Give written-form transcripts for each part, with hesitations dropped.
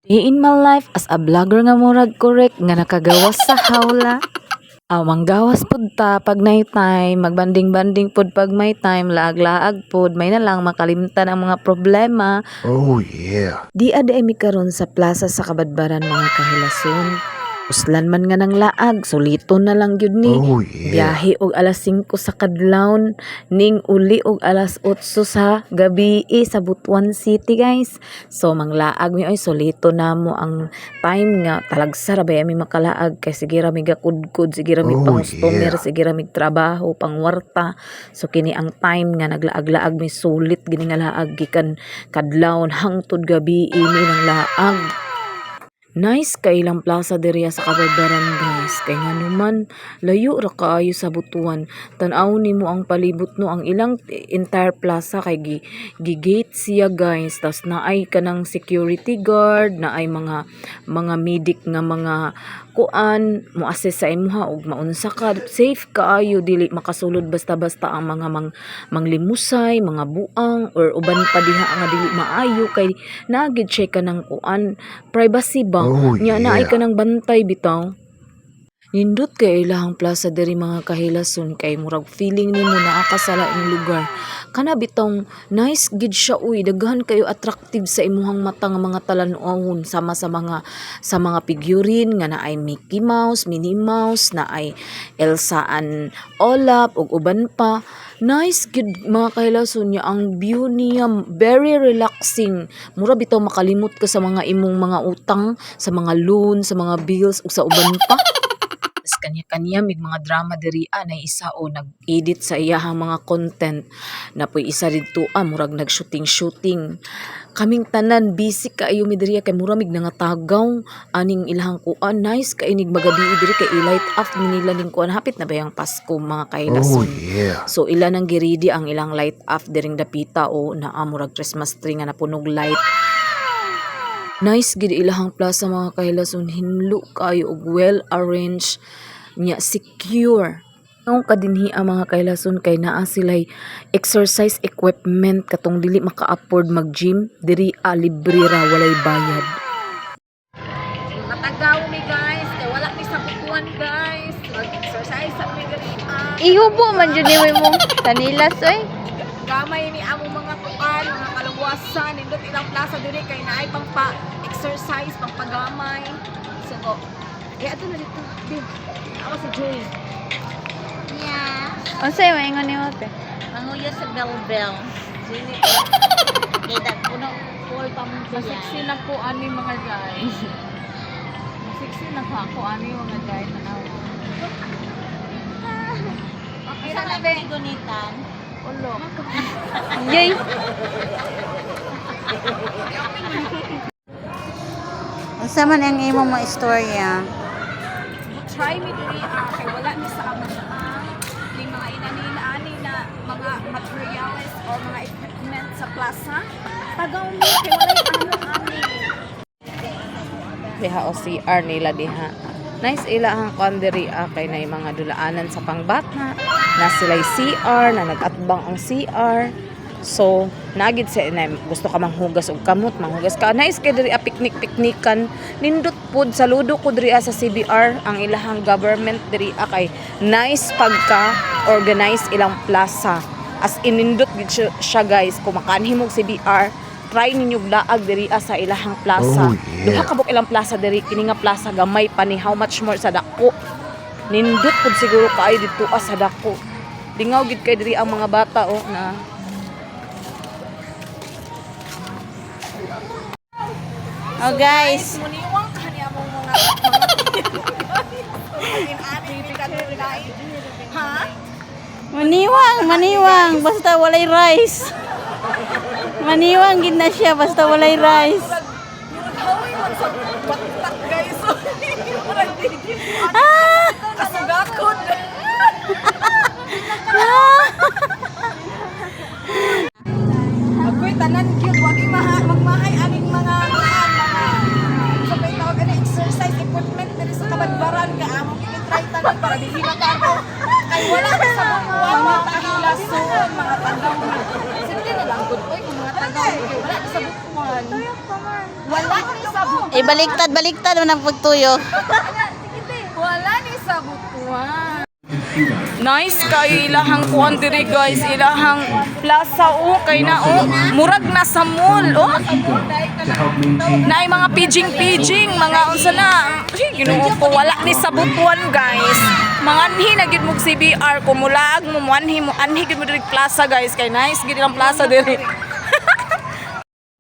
Day in my life as a vlogger nga murag correct nga nakagawas sa hawla. Aw manggawas pud ta pag night time, magbanding-banding pud pag may time, laag-laag pud may na lang makalimtan ang mga problema. Oh yeah. Di ada mi karon sa plaza sa Kabadbaran mga kahilason. Uslan man nga ng laag, sulito na lang gyud ni. Oh yeah. Biyahe og alas 5 sa kadlawon, ning uli og alas 8 sa gabi sa Butuan City guys. So manglaag mi oy sulito namo ang time nga talagsa ra bay mi makalaag kay sige ra mi gakudkod, sige ra mi Oh, pangustomer, yeah. sige ra mi trabaho, pangwarta. So kini ang time nga naglaag-laag mi sulit gini nga laag gikan kadlawon hangtod gabi mi nang laag. Nice kay ilang plaza diriya sa Kabadbaran guys. Kay nga naman layo ra kaayo sa Butuan. Tan-aw nimo ang palibot no ang ilang entire plaza kay gigate siya guys. Tas naay kanang security guard, naay mga medic nga mga kuan mo assess sa imuha og maunsa ka safe kaayo dili makasulod basta-basta ang mga manglimusay, mga buang or uban pa diha nga dili maayo kay naagid siya kanang kuan privacy ba Oh, nya naay yeah. kanang bantay bitaw. Nindot kay ilahang plaza diri mga kahilason kay murag feeling nimo naa ka sa laing lugar. Kana bitong nice gid siya uy, daghan kayo attractive sa imuhang mata nga mga talan-awon sama sa mga figurine nga naay Mickey Mouse, Minnie Mouse, naay Elsa and Olaf ug uban pa. Nice gid mga kahilason niya ang view niya very relaxing. Mura bitaw makalimot ka sa mga imong mga utang, sa mga loan, sa mga bills ug sa uban pa. Tas kanya-kanya mig mga drama diri na isa o nag-edit sa iyahang mga content na po'y isa didto murag nag-shooting. Kaming tanan busy kaayo mi diri kay mura mig nangatagaw aning ilahang kuan nice kay inig magabi diri kay i-light up ni nila ning kuan hapit na bayang Pasko mga Oh kailason. yeah. So ila nang giridi ang ilang light up diring dapita o naa murag Christmas tree nga napunog light. Nice gid ilahang plaza mga kahilason, hinlo kayo og well arranged nya secure. Ang kadinhi ang mga kahilason kay naa sila'y exercise equipment katong dili maka-afford mag-gym diri libre ra walay bayad. Matagaw ni guys, kay wala mi sa Butuan guys. Mag-exercise sa mi diri. Ihubo man jud ni mo tanilas oy. Gamay ni among mga tuan, mga kalungwasan, nindot ilang plaza diri kay naay pang pa-exercise, pang pagamay. So, ato na dito. Di. Ako si Joy. Yeah. Unsay maingon nimo te? Manguya sa bell-bell. Sini. Kita puno full pa mo siya. Masiksi na po ani mga guys. Masiksi na po ako ani mga guys. Okay ra na ba gunitan? Ulo. Yay. Unsa man ang imong mga istorya? Try me diri kay wala ni sa amon ni mga inanila ani na mga materials or mga equipment sa plaza. Tagaw ni kay wala ani. Diha o CR nila diha. Nice ila ang kuan diri kay nay mga dulaanan sa pangbata. Na sila'y CR na nagatbang ang CR. So, nagid sa gusto ka manghugas og kamot, manghugas ka. Nice kay diri piknik-piknikan. Nindot pud saludo ko diri sa CBR ang ilahang government diri kay nice pagka organize ilang plaza. As inindot gid siya guys, kung makaanhim og CBR, try ninyo laag diri sa ilahang plaza. Oh, yeah. Duha ka buk ilang plaza diri, kini nga plaza gamay pa ni how much more sa dako. Nindot pud siguro kaayo didto sa dako. Dingaw gid kay diri ang mga bata na Oh guys, Muniwang ka niya mong mga ha? maniwang basta walay rice. Maniwang gid na siya basta walay rice. Hawi man sa batak guys. Kasugakod. Ako'y tanan cute, wag magmahay aning mga so may tawag ani exercise equipment diri sa Kabadbaran ka amo i-try tanan para dili na ako. Kay wala na sa mga tahilason, mga tagaw. Sige na lang good boy kung mga tagaw kay wala na sa Butuan. Wala ni sa Butuan. Baliktad mo ng pagtuyo. Wala ni sa butuan. Nice kayo ilahang kuan diri guys, ilahang plaza kay na murag na sa mall Naay mga pijing mga unsa na. Ginoo ko wala ni sa butuan guys. Manganhi na gid mo CBR kumulaag mo manhi mo anhi gid mo diri plaza guys kay nice gid ang plaza diri.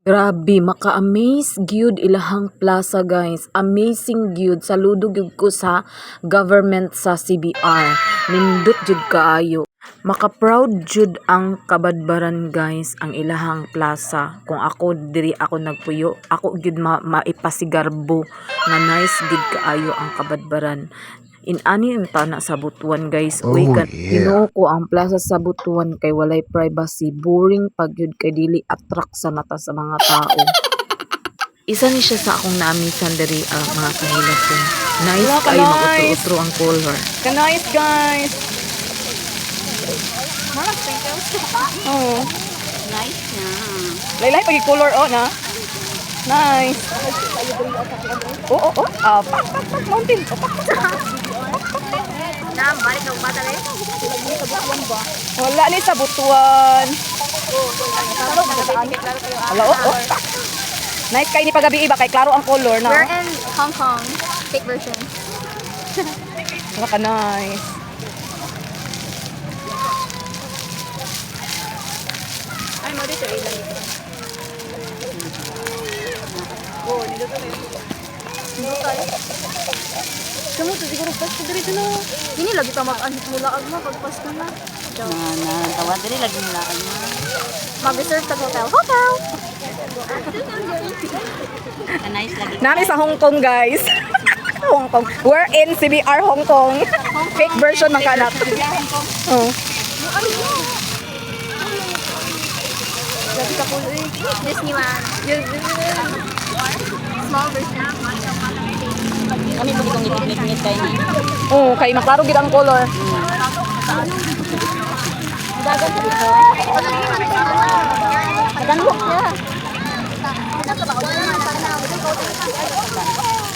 Grabe, maka-amaze gyud ilahang plaza guys. Amazing gyud. Saludo gyud ko sa government sa CBR. Nindot gyud kaayo. Maka-proud jud ang Kabadbaran guys ang ilahang plaza. Kung ako diri ako nagpuyo, ako gyud maipasigarbo nga nice gyud kaayo ang Kabadbaran. Inani yung tana sa Butuan guys. Uy, Ginoo ko ang plaza sa Butuan kay walay privacy. Boring pag yun kay dili attract sa mata sa mga tao. Isa ni siya sa akong naamisan diri mga kahilason. Nice Wala ka, kayo nice. mag-utro-utro ang color. Nice guys. Oh, Nice na. laylay pagi color na. Nice. Pak mountain. Wala ni sa Butuan. Wala pak. Nice kay ni pagabi iba kay klaro ang color na. We're in Hong Kong, fake version. Wala ka nice. Ay, mo dito ilang ito. Oh, nito to eh. Kamu to siguro pas ko diri no. Hindi lagi ta mag-anhit mula agma pagpas na na. Tawa diri lagi nila ano. Mag-reserve sa hotel. Hotel! Nice lagi. Nami sa Hong Kong, guys. Hong Kong. We're in CBR Hong Kong. Fake version ng kanat. Oh. Disney man. Small version. Kami pag itong ngit-ngit kayo ni. Oh, kay maklaro gid ang color. Ganwak niya.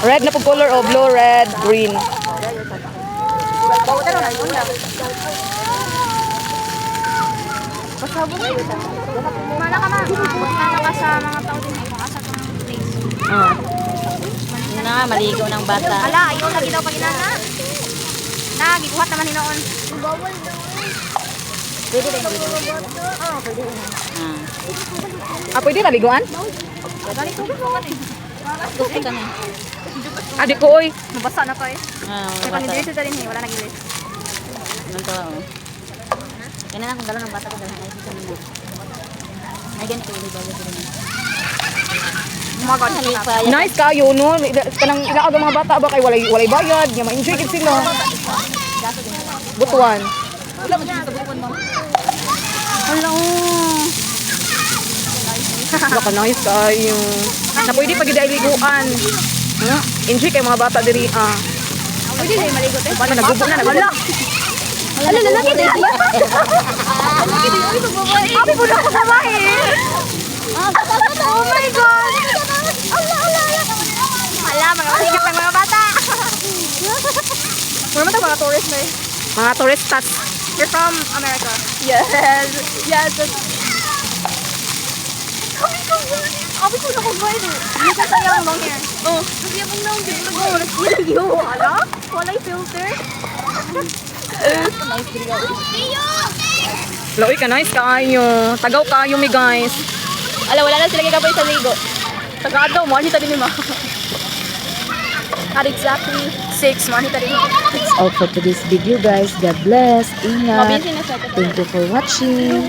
Red na po color o blue, red, green. Mana ka man. Punta ka sa mga tao din. Asa tong place. Ah. Na maligo ng bata. Ala, ayaw lagi daw pag inana. Na, giguhat naman hinoon. Pwede rin dito. Ah, pwede naliguan? Gusto ka na. Adik ko, oy. Mabasa na ko eh. Kaya pag Bata. nidilis sa rin, wala nagilis. Ano to? Kaya na kung gano'n ng bata ko dahil ay gusto nila. Ay ganito ulit bago sila. Umagod na Halipa. Nice kayo, no? Kanang ilaag ang mga bata ba kay walay bayad, nga ma-enjoy gid sila. Butuan. Hello. Baka nice kayo. Na pwede pag liguan. Enjoy kay mga bata diri. Pwede rin maligot eh. Paano nagubo na nagubo. Ala, lalaki din. Lalaki din. Uy, magbabae. Abi po na ako babae. Oh my God. Ala, mga sigat ng mga bata. Mura man mga tourist na eh. Mga turistas. You're from America. Yes. Yes. Abi ko na ko ba ito? Hindi ka sayang long hair. Oh. Kasi yung long hair. Oh, nagsiyo. Ala? Walay filter. Loy ka nice kayo. Tagaw kayo mi guys. Ala, wala na sila kagaboy sa ligo. Tagad daw, mahal hita din ma. At exactly 6, mahal hita din. That's all for today's video guys. God bless. Ingat. Mabisi na sa Thank you for watching.